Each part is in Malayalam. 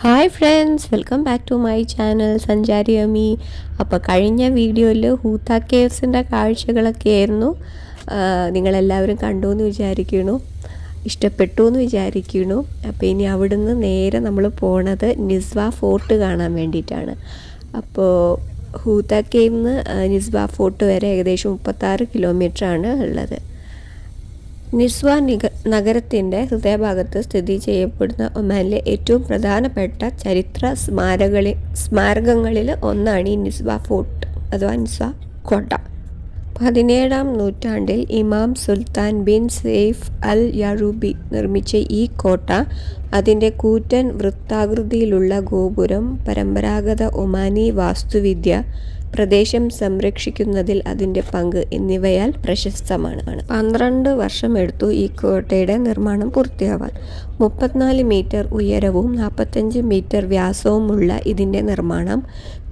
Hi friends, welcome back to my channel Sanchari Ammi. അപ്പോൾ കഴിഞ്ഞ വീഡിയോയിൽ ഹൂത്ത കേവ്സിൻ്റെ കാഴ്ചകളൊക്കെ ആയിരുന്നു. നിങ്ങളെല്ലാവരും കണ്ടു എന്ന് വിചാരിക്കുന്നു, ഇഷ്ടപ്പെട്ടു എന്ന് വിചാരിക്കുന്നു. അപ്പോൾ ഇനി അവിടുന്ന് നേരെ നമ്മൾ പോണത് നിസ്വ ഫോർട്ട് കാണാൻ വേണ്ടിയിട്ടാണ്. അപ്പോൾ ഹൂത്ത കേവിൽ നിന്ന് നിസ്വ ഫോർട്ട് വരെ ഏകദേശം 36 കിലോമീറ്ററാണ് ഉള്ളത്. നിസ്വ നഗരത്തിൻ്റെ ഹൃദയഭാഗത്ത് സ്ഥിതി ചെയ്യപ്പെടുന്ന ഒമാനിലെ ഏറ്റവും പ്രധാനപ്പെട്ട ചരിത്ര സ്മാരകങ്ങളിൽ ഒന്നാണ് ഈ നിസ്വ ഫോർട്ട് അഥവാ നിസ്വ കോട്ട. 17-ാം നൂറ്റാണ്ടിൽ ഇമാം സുൽത്താൻ ബിൻ സെയ്ഫ് അൽ യാറൂബി നിർമ്മിച്ച ഈ കോട്ട അതിൻ്റെ കൂറ്റൻ വൃത്താകൃതിയിലുള്ള ഗോപുരം, പരമ്പരാഗത ഒമാനി വാസ്തുവിദ്യ, പ്രദേശം സംരക്ഷിക്കുന്നതിൽ അതിൻ്റെ പങ്ക് എന്നിവയാൽ പ്രശസ്തമാണ്. 12 വർഷം എടുത്തു ഈ കോട്ടയുടെ നിർമ്മാണം പൂർത്തിയാവാൻ. 34 മീറ്റർ ഉയരവും 45 മീറ്റർ വ്യാസവുമുള്ള ഇതിൻ്റെ നിർമ്മാണം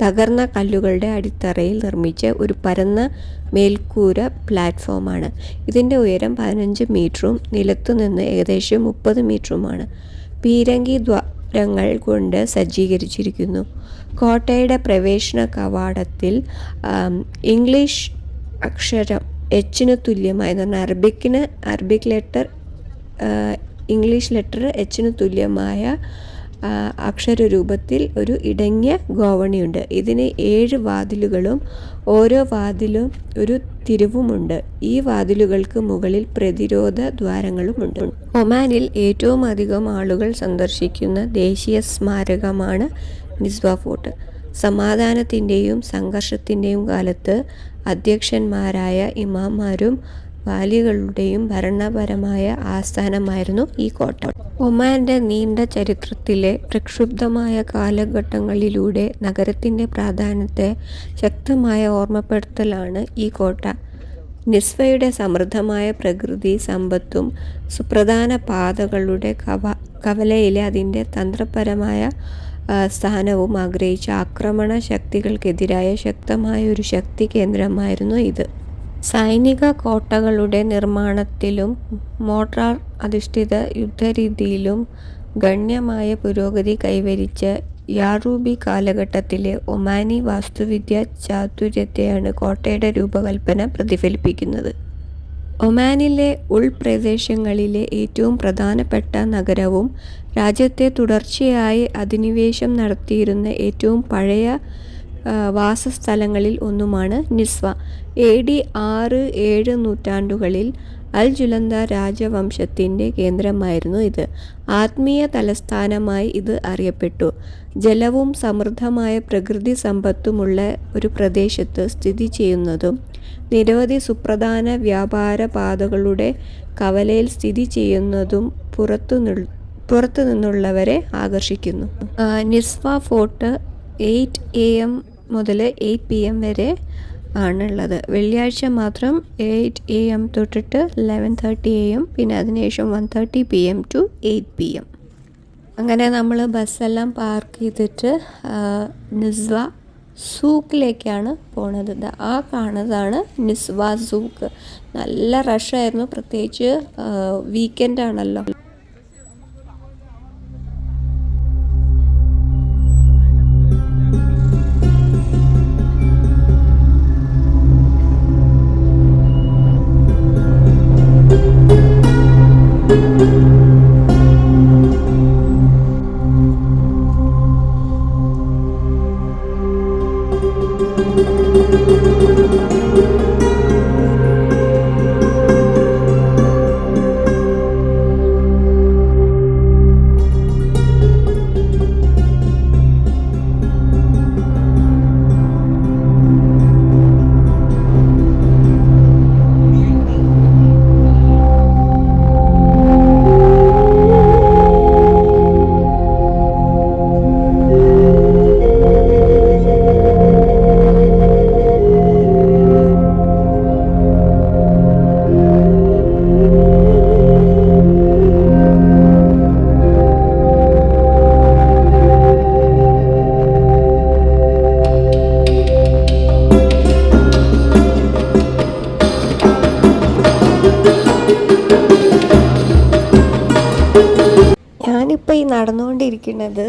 തകർന്ന കല്ലുകളുടെ അടിത്തറയിൽ നിർമ്മിച്ച ഒരു പരന്ന മേൽക്കൂര പ്ലാറ്റ്ഫോമാണ്. ഇതിൻ്റെ ഉയരം 15 മീറ്ററും നിലത്തുനിന്ന് ഏകദേശം 30 മീറ്ററുമാണ്. പീരങ്കി ദ്വാരങ്ങൾ കൊണ്ട് സജ്ജീകരിച്ചിരിക്കുന്നു. കോട്ടയുടെ പ്രവേശന കവാടത്തിൽ ഇംഗ്ലീഷ് അക്ഷരം എച്ചിന് തുല്യമായ അറബിക് ലെറ്റർ ഇംഗ്ലീഷ് ലെറ്റർ എച്ചിന് തുല്യമായ അക്ഷരരൂപത്തിൽ ഒരു ഇടങ്ങിയ ഗോവണിയുണ്ട്. ഇതിന് 7 വാതിലുകളും ഓരോ വാതിലും ഒരു തിരിവുമുണ്ട്. ഈ വാതിലുകൾക്ക് മുകളിൽ പ്രതിരോധ ദ്വാരങ്ങളുമുണ്ട്. ഒമാനിൽ ഏറ്റവും അധികം ആളുകൾ സന്ദർശിക്കുന്ന ദേശീയ സ്മാരകമാണ് നിസ്വ ഫോർട്ട്. സമാധാനത്തിൻ്റെയും സംഘർഷത്തിൻ്റെയും കാലത്ത് അധ്യക്ഷന്മാരായ ഇമാമാരും വാലികളുടെയും ഭരണപരമായ ആസ്ഥാനമായിരുന്നു ഈ കോട്ട. ഒമാൻ്റെ നീണ്ട ചരിത്രത്തിലെ പ്രക്ഷുബ്ധമായ കാലഘട്ടങ്ങളിലൂടെ നഗരത്തിൻ്റെ പ്രാധാന്യത്തെ ശക്തമായ ഓർമ്മപ്പെടുത്തലാണ് ഈ കോട്ട. നിസ്വയുടെ സമൃദ്ധമായ പ്രകൃതി സമ്പത്തും സുപ്രധാന പാതകളുടെ കവലയിലെ അതിൻ്റെ തന്ത്രപരമായ സ്ഥാനവും ആഗ്രഹിച്ച ആക്രമണ ശക്തികൾക്കെതിരായ ശക്തമായ ഒരു ശക്തി കേന്ദ്രമായിരുന്നു ഇത്. സൈനിക കോട്ടകളുടെ നിർമ്മാണത്തിലും മോട്ടാർ അധിഷ്ഠിത യുദ്ധരീതിയിലും ഗണ്യമായ പുരോഗതി കൈവരിച്ച യാറൂബി കാലഘട്ടത്തിലെ ഒമാനി വാസ്തുവിദ്യ ചാതുര്യത്തെയാണ് കോട്ടയുടെ രൂപകൽപ്പന പ്രതിഫലിപ്പിക്കുന്നത്. ഒമാനിലെ ഉൾപ്രദേശങ്ങളിലെ ഏറ്റവും പ്രധാനപ്പെട്ട നഗരവും രാജ്യത്തെ തുടർച്ചയായി അധിനിവേശം നടത്തിയിരുന്ന ഏറ്റവും പഴയ വാസസ്ഥലങ്ങളിൽ ഒന്നുമാണ് നിസ്വ. AD 6-7 നൂറ്റാണ്ടുകളിൽ അൽ ജുലന്ത രാജവംശത്തിൻ്റെ കേന്ദ്രമായിരുന്നു ഇത്. ആത്മീയ തലസ്ഥാനമായി ഇത് അറിയപ്പെട്ടു. ജലവും സമൃദ്ധമായ പ്രകൃതി സമ്പത്തുമുള്ള ഒരു പ്രദേശത്ത് സ്ഥിതി ചെയ്യുന്നതും നിരവധി സുപ്രധാന വ്യാപാര പാതകളുടെ കവലയിൽ സ്ഥിതി ചെയ്യുന്നതും പുറത്തു നിന്നുള്ളവരെ ആകർഷിക്കുന്നു. നിസ്വ ഫോർട്ട് 8 AM മുതൽ 8 PM വരെ ആണുള്ളത്. വെള്ളിയാഴ്ച മാത്രം 8 AM തൊട്ടിട്ട് 11:30 AM, പിന്നെ അതിനുശേഷം 1:30 PM to 8 PM. അങ്ങനെ നമ്മൾ ബസ്സെല്ലാം പാർക്ക് ചെയ്തിട്ട് നിസ്വ സൂക്കിലേക്കാണ് പോണത്. ആ കാണുന്നതാണ് നിസ്വ സൂക്ക്. നല്ല റഷായിരുന്നു, പ്രത്യേകിച്ച് വീക്കെൻഡ് ആണല്ലോ. ഞാനിപ്പോൾ ഈ നടന്നുകൊണ്ടിരിക്കുന്നത്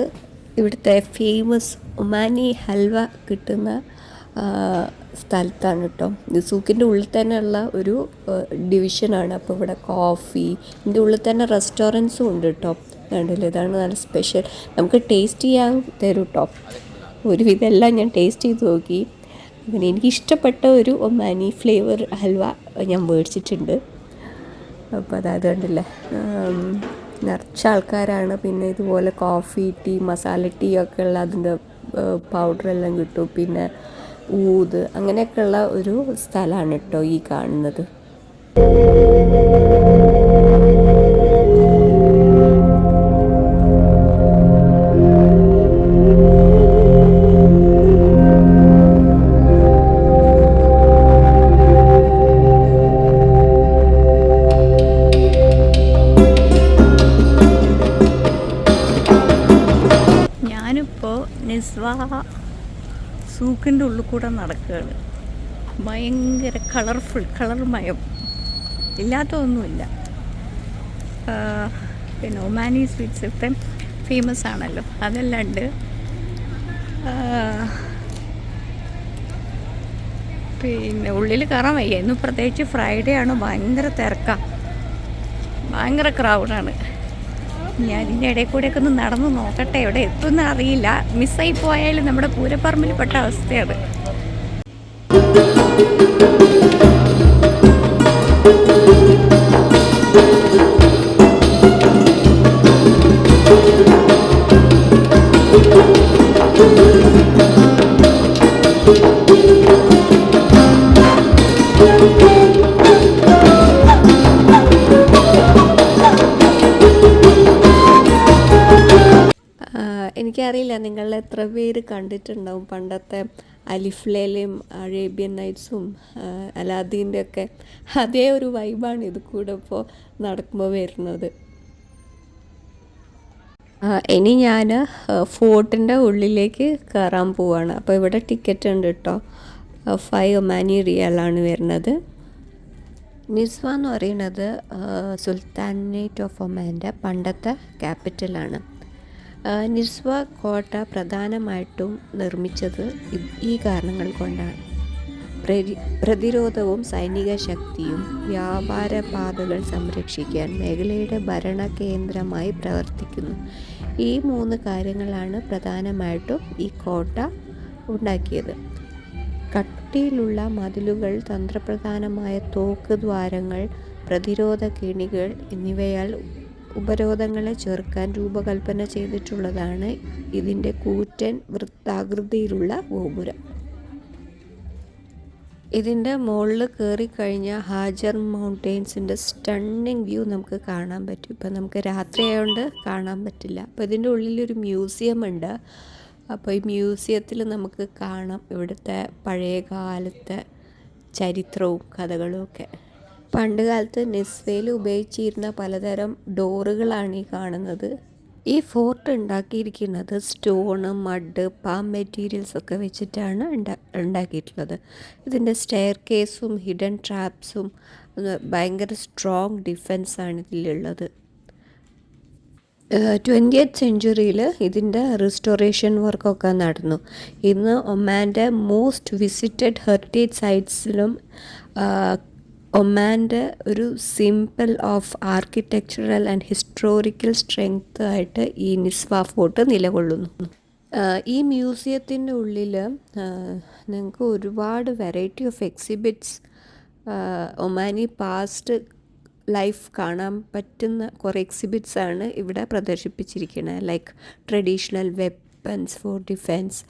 ഇവിടുത്തെ ഫേമസ് ഒമാനി ഹൽവ കിട്ടുന്ന സ്ഥലത്താണ് കേട്ടോ. സൂക്കിൻ്റെ ഉള്ളിൽ തന്നെയുള്ള ഒരു ഡിവിഷനാണ്. അപ്പോൾ ഇവിടെ കോഫി, ഇതിൻ്റെ ഉള്ളിൽ തന്നെ റെസ്റ്റോറൻറ്റ്സും ഉണ്ട് കേട്ടോ. കണ്ടില്ലേ, ഇതാണ് നല്ല സ്പെഷ്യൽ. നമുക്ക് ടേസ്റ്റ് ചെയ്യാൻ തരും കേട്ടോ. ഒരുവിധം എല്ലാം ഞാൻ ടേസ്റ്റ് ചെയ്ത് നോക്കി. പിന്നെ എനിക്കിഷ്ടപ്പെട്ട ഒരു ഒമാനി ഫ്ലേവർ ഹൽവ ഞാൻ മേടിച്ചിട്ടുണ്ട്. അപ്പോൾ അതായത് കണ്ടില്ലേ, നിറച്ച ആൾക്കാരാണ്. പിന്നെ ഇതുപോലെ കോഫി, ടീ, മസാല ടീ ഒക്കെ ഉള്ള അതിൻ്റെ പൗഡറെല്ലാം കിട്ടും. പിന്നെ ഊത്, അങ്ങനെയൊക്കെയുള്ള ഒരു സ്ഥലമാണ് കേട്ടോ ഈ കാണുന്നത്. ഞാനിപ്പോൾ നിസ്വ സൂക്കിൻ്റെ ഉള്ളിൽ കൂടെ നടക്കുകയാണ്. ഭയങ്കര കളർമയം, ഇല്ലാത്തതൊന്നുമില്ല. പിന്നെ ഒമാനി സ്വീറ്റ്സ് ഇപ്പം ഫേമസ് ആണല്ലോ, അതെല്ലാം ഉണ്ട്. പിന്നെ ഉള്ളിൽ കയറാൻ വയ്യ. ഇന്ന് പ്രത്യേകിച്ച് ഫ്രൈഡേ ആണ്, ഭയങ്കര തിരക്കാണ്, ഭയങ്കര ക്രൗഡാണ്. ഞാൻ ഇതിൻ്റെ ഇടയിൽ കൂടെയൊക്കെ ഒന്ന് നടന്ന് നോക്കട്ടെ, എവിടെ എത്തുമെന്ന് അറിയില്ല. മിസ്സായി പോയാലും നമ്മുടെ പൂരപ്പറമ്പിൽ പെട്ട അവസ്ഥയാണ്. എനിക്കറിയില്ല നിങ്ങൾ എത്ര പേര് കണ്ടിട്ടുണ്ടാവും പണ്ടത്തെ അലിഫ്ലയിലെയും അറേബ്യൻ നൈറ്റ്സും അലാദീൻ്റെ ഒക്കെ അതേ ഒരു വൈബാണ് ഇത് കൂടെ ഇപ്പോൾ നടക്കുമ്പോൾ വരുന്നത്. ഇനി ഞാൻ ഫോർട്ടിൻ്റെ ഉള്ളിലേക്ക് കയറാൻ പോവാണ്. അപ്പോൾ ഇവിടെ ടിക്കറ്റ് ഉണ്ട് കേട്ടോ. 5 ഒമാനി റിയാലാണ് വരുന്നത്. നിസ്വ എന്ന് പറയുന്നത് സുൽത്താനേറ്റ് ഓഫ് ഒമാൻ്റെ പണ്ടത്തെ ക്യാപിറ്റലാണ്. നിസ്വ കോട്ട പ്രധാനമായിട്ടും നിർമ്മിച്ചത് ഈ കാരണങ്ങൾ കൊണ്ടാണ്. പ്രതിരോധവും സൈനിക ശക്തിയും വ്യാപാര പാതകൾ സംരക്ഷിക്കാൻ മേഖലയുടെ ഭരണ കേന്ദ്രമായി പ്രവർത്തിക്കുന്നു. ഈ 3 കാര്യങ്ങളാണ് പ്രധാനമായിട്ടും ഈ കോട്ട ഉണ്ടാക്കിയത്. കട്ടിയിലുള്ള മതിലുകൾ, തന്ത്രപ്രധാനമായ തോക്ക് ദ്വാരങ്ങൾ, പ്രതിരോധ കെണികൾ എന്നിവയാൽ ഉപരോധങ്ങളെ ചെറുക്കാൻ രൂപകൽപ്പന ചെയ്തിട്ടുള്ളതാണ് ഇതിൻ്റെ കൂറ്റൻ വൃത്താകൃതിയിലുള്ള ഗോപുരം. ഇതിൻ്റെ മുകളിൽ കയറിക്കഴിഞ്ഞാൽ ഹാജർ മൗണ്ടെയ്ൻസിൻ്റെ സ്റ്റണ്ണിങ് വ്യൂ നമുക്ക് കാണാൻ പറ്റും. ഇപ്പം നമുക്ക് രാത്രി ആയതുകൊണ്ട് കാണാൻ പറ്റില്ല. അപ്പോൾ ഇതിൻ്റെ ഉള്ളിലൊരു മ്യൂസിയം ഉണ്ട്. അപ്പോൾ ഈ മ്യൂസിയത്തിൽ നമുക്ക് കാണാം ഇവിടുത്തെ പഴയ കാലത്തെ ചരിത്രവും കഥകളും ഒക്കെ. പണ്ട് കാലത്ത് നിസ്വയിൽ ഉപയോഗിച്ചിരുന്ന പലതരം ഡോറുകളാണ് ഈ കാണുന്നത്. ഈ ഫോർട്ട് ഉണ്ടാക്കിയിരിക്കുന്നത് സ്റ്റോണ്, മഡ്, പാം മെറ്റീരിയൽസ് ഒക്കെ വെച്ചിട്ടാണ് ഉണ്ടാക്കിയിട്ടുള്ളത്. ഇതിൻ്റെ സ്റ്റെയർ കേസും ഹിഡൻ ട്രാപ്സും ഭയങ്കര സ്ട്രോങ് ഡിഫെൻസാണ് ഇതിലുള്ളത്. 20th സെഞ്ച്വറിയിൽ ഇതിൻ്റെ റിസ്റ്റോറേഷൻ വർക്കൊക്കെ നടന്നു. ഇന്ന് ഒമാൻ്റെ മോസ്റ്റ് വിസിറ്റഡ് ഹെറിറ്റേജ് സൈറ്റ്സിലും ഒമാൻ്റെ ഒരു simple of architectural and historical strength ആയിട്ട് ഈ നിസ്വ ഫോർട്ട് നിലകൊള്ളുന്നു. ഈ മ്യൂസിയത്തിൻ്റെ ഉള്ളിൽ നിങ്ങൾക്ക് ഒരുപാട് variety of exhibits, Omani past life കാണാൻ പറ്റുന്ന കുറേ എക്സിബിറ്റ്സാണ് ഇവിടെ പ്രദർശിപ്പിച്ചിരിക്കുന്നത്. Like traditional weapons for defence,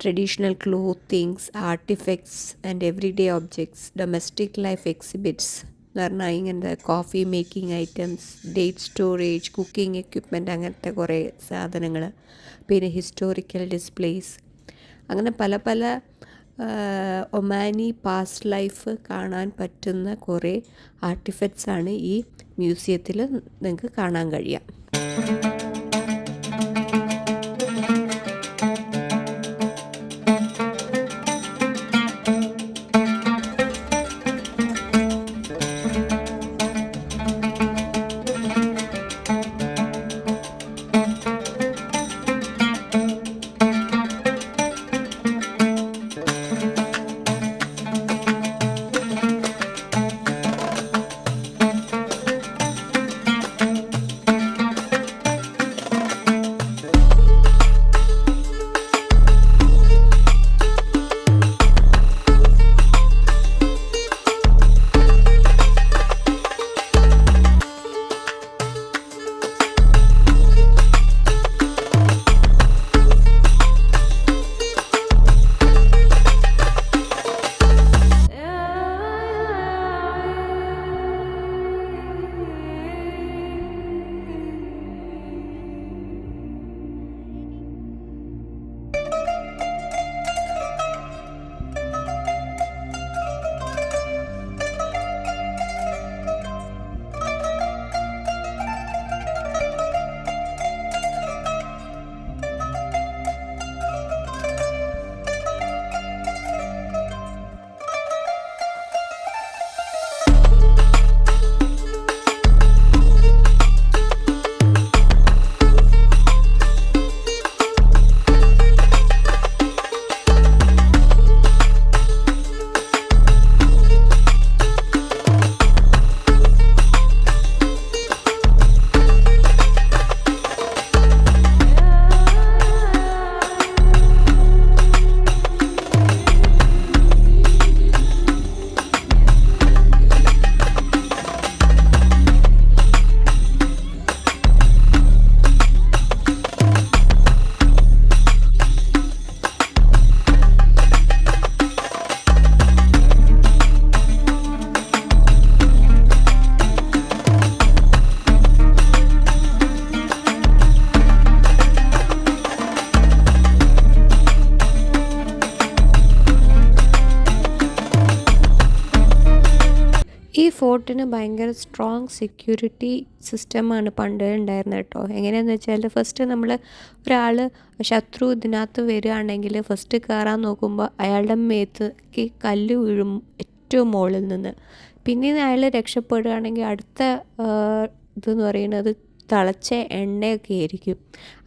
traditional clothings, artifacts and everyday objects, domestic life exhibits എന്ന് പറഞ്ഞാൽ ഇങ്ങനത്തെ coffee making items, date storage, cooking equipment, അങ്ങനത്തെ കുറേ സാധനങ്ങൾ, പിന്നെ ഹിസ്റ്റോറിക്കൽ ഡിസ്പ്ലേസ്, അങ്ങനെ പല പല ഒമാനി പാസ്റ്റ് ലൈഫ് കാണാൻ പറ്റുന്ന കുറേ ആർട്ടിഫാക്ട്സാണ് ഈ മ്യൂസിയത്തിൽ നിങ്ങൾക്ക് കാണാൻ കഴിയുക. ഈ ഫോർട്ടിന് ഭയങ്കര സ്ട്രോങ് സെക്യൂരിറ്റി സിസ്റ്റമാണ് പണ്ട് ഉണ്ടായിരുന്നത് കേട്ടോ. എങ്ങനെയാണെന്ന് വെച്ചാൽ ഫസ്റ്റ് നമ്മൾ ഒരാൾ ശത്രു ഇതിനകത്ത് വരികയാണെങ്കിൽ ഫസ്റ്റ് കയറാൻ നോക്കുമ്പോൾ അയാളുടെ മേത്തേക്ക് കല്ല് വീഴും ഏറ്റവും മുകളിൽ നിന്ന്. പിന്നീട് അയാൾ രക്ഷപ്പെടുകയാണെങ്കിൽ അടുത്ത ഇതെന്ന് പറയുന്നത് തിളച്ച എണ്ണയൊക്കെ ആയിരിക്കും.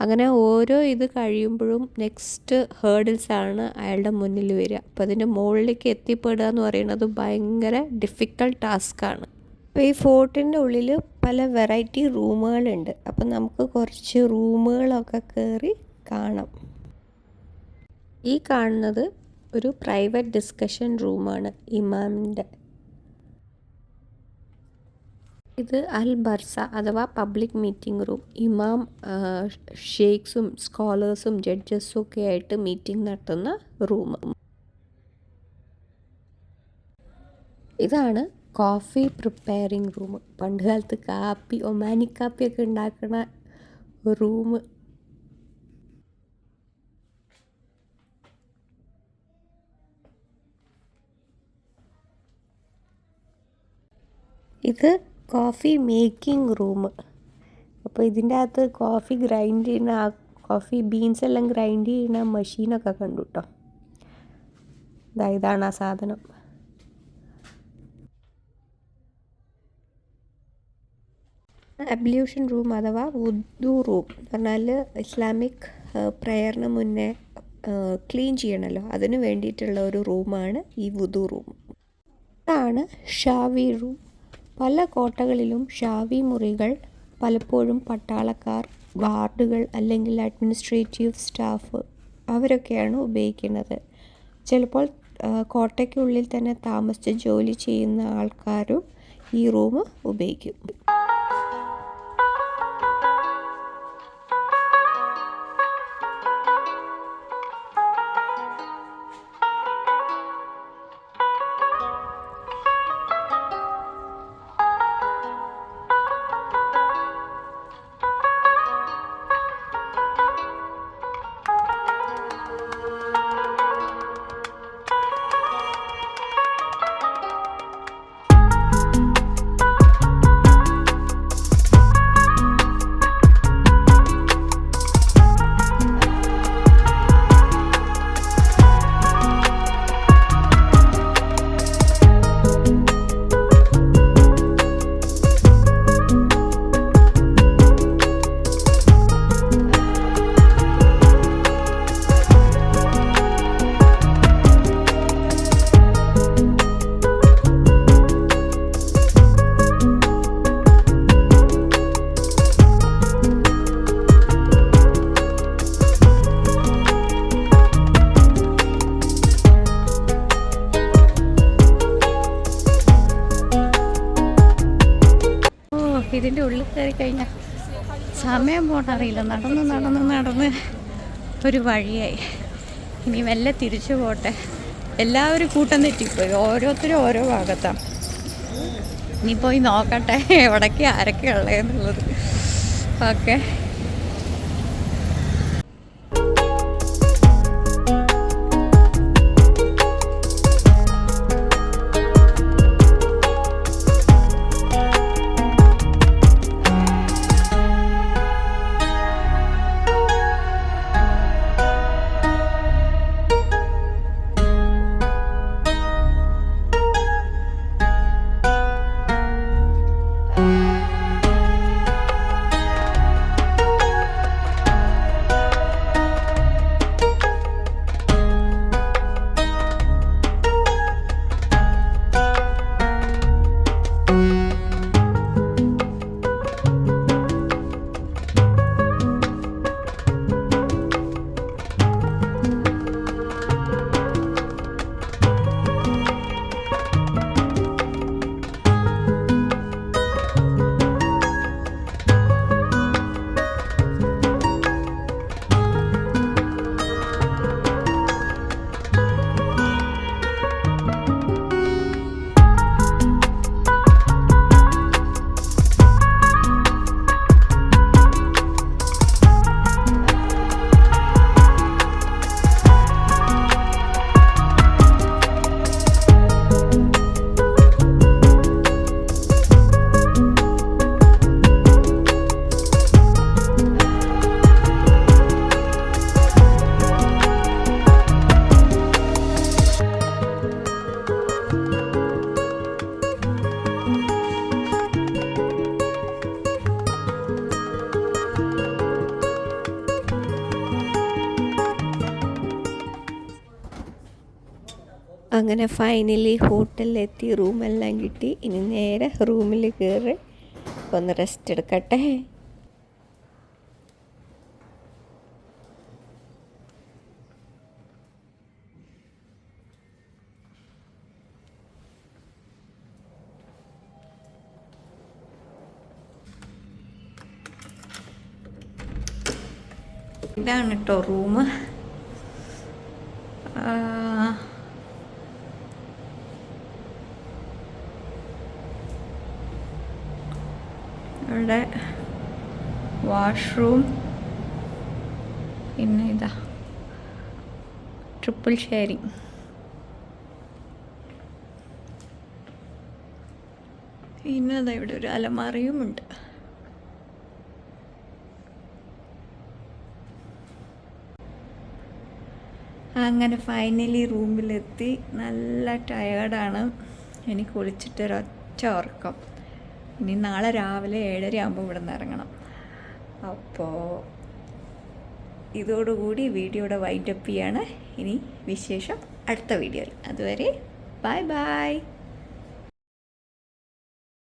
അങ്ങനെ ഓരോ ഇത് കഴിയുമ്പോഴും നെക്സ്റ്റ് ഹേർഡിൽസാണ് അയാളുടെ മുന്നിൽ വരിക. അപ്പോൾ അതിൻ്റെ മുകളിലേക്ക് എത്തിപ്പെടുക എന്ന് പറയുന്നത് ഭയങ്കര ഡിഫിക്കൽട്ട് ടാസ്ക്കാണ്. അപ്പോൾ ഈ ഫോർട്ടിൻ്റെ ഉള്ളിൽ പല വെറൈറ്റി റൂമുകളുണ്ട്. അപ്പം നമുക്ക് കുറച്ച് റൂമുകളൊക്കെ കയറി കാണാം. ഈ കാണുന്നത് ഒരു പ്രൈവറ്റ് ഡിസ്കഷൻ റൂമാണ് ഇമാമിൻ്റെ. ഇത് അൽ ബർസ അഥവാ പബ്ലിക് മീറ്റിംഗ് റൂം. ഇമാം ഷെയ്ഖ്സും സ്കോളേഴ്സും ജഡ്ജസും ഒക്കെ ആയിട്ട് മീറ്റിംഗ് നടത്തുന്ന റൂം. ഇതാണ് കോഫി പ്രിപ്പയറിംഗ് റൂം. പണ്ട് കാലത്ത് കാപ്പി ഒമാനി കാപ്പിയൊക്കെ ഉണ്ടാക്കുന്ന റൂം. ഇത് കോഫി മേക്കിംഗ് റൂം. അപ്പോൾ ഇതിൻ്റെ അകത്ത് കോഫി ഗ്രൈൻഡ് ചെയ്യുന്ന കോഫി ബീൻസ് എല്ലാം ഗ്രൈൻഡ് ചെയ്യുന്ന മെഷീനൊക്കെ കണ്ടു കേട്ടോ. ഇതാണ് ആ സാധനം. അബ്ല്യൂഷൻ റൂം അഥവാ വുദു റൂം എന്ന് പറഞ്ഞാൽ ഇസ്ലാമിക് പ്രയറിന് മുന്നേ ക്ലീൻ ചെയ്യണമല്ലോ, അതിന് വേണ്ടിയിട്ടുള്ള ഒരു റൂമാണ് ഈ വുദു റൂം. ഇതാണ് ഷാവി റൂം. പല കോട്ടകളിലും ഷാവി മുറികൾ പലപ്പോഴും പട്ടാളക്കാർ, ഗാർഡുകൾ അല്ലെങ്കിൽ അഡ്മിനിസ്ട്രേറ്റീവ് സ്റ്റാഫ് അവരൊക്കെയാണ് ഉപയോഗിക്കുന്നത്. ചിലപ്പോൾ കോട്ടയ്ക്കുള്ളിൽ തന്നെ താമസിച്ച് ജോലി ചെയ്യുന്ന ആൾക്കാരും ഈ റൂം ഉപയോഗിക്കും. ഇതിൻ്റെ ഉള്ളിൽ കയറി കഴിഞ്ഞാൽ സമയം പോകണറിയില്ല. നടന്ന് നടന്ന് നടന്ന് ഒരു വഴിയായി. ഇനി മെല്ലെ തിരിച്ചു പോട്ടെ. എല്ലാവരും കൂട്ടം തെറ്റിപ്പോയി, ഓരോരുത്തരും ഓരോ ഭാഗത്താണ്. ഇനി പോയി നോക്കട്ടെ എവിടേക്ക് ആരൊക്കെ ഉള്ളതെന്നുള്ളത്. ഓക്കെ. അങ്ങനെ ഫൈനലി ഹോട്ടലിലെത്തി, റൂമെല്ലാം കിട്ടി. ഇനി നേരെ റൂമിൽ കയറി ഒന്ന് റെസ്റ്റ് എടുക്കട്ടെ. ഇതാണ് കേട്ടോ റൂം. ഇവിടെ വാഷ്റൂം, പിന്നെ ഇതാ ട്രിപ്പിൾ ഷെയറിങ്. പിന്നെ അതാ ഇവിടെ ഒരു അലമാരയും ഉണ്ട്. അങ്ങനെ ഫൈനലി റൂമിലെത്തി. നല്ല ടയേർഡാണ്. എനിക്ക് കുളിച്ചിട്ടൊരൊറ്റ ഉറക്കം. ഇനി നാളെ രാവിലെ 7:30 ആകുമ്പോൾ ഇവിടെ നിന്ന് ഇറങ്ങണം. അപ്പോൾ ഇതോടുകൂടി വീഡിയോയുടെ വൈൻഡപ്പ് ചെയ്യാണ്. ഇനി വിശേഷം അടുത്ത വീഡിയോയിൽ. അതുവരെ ബൈ ബൈ.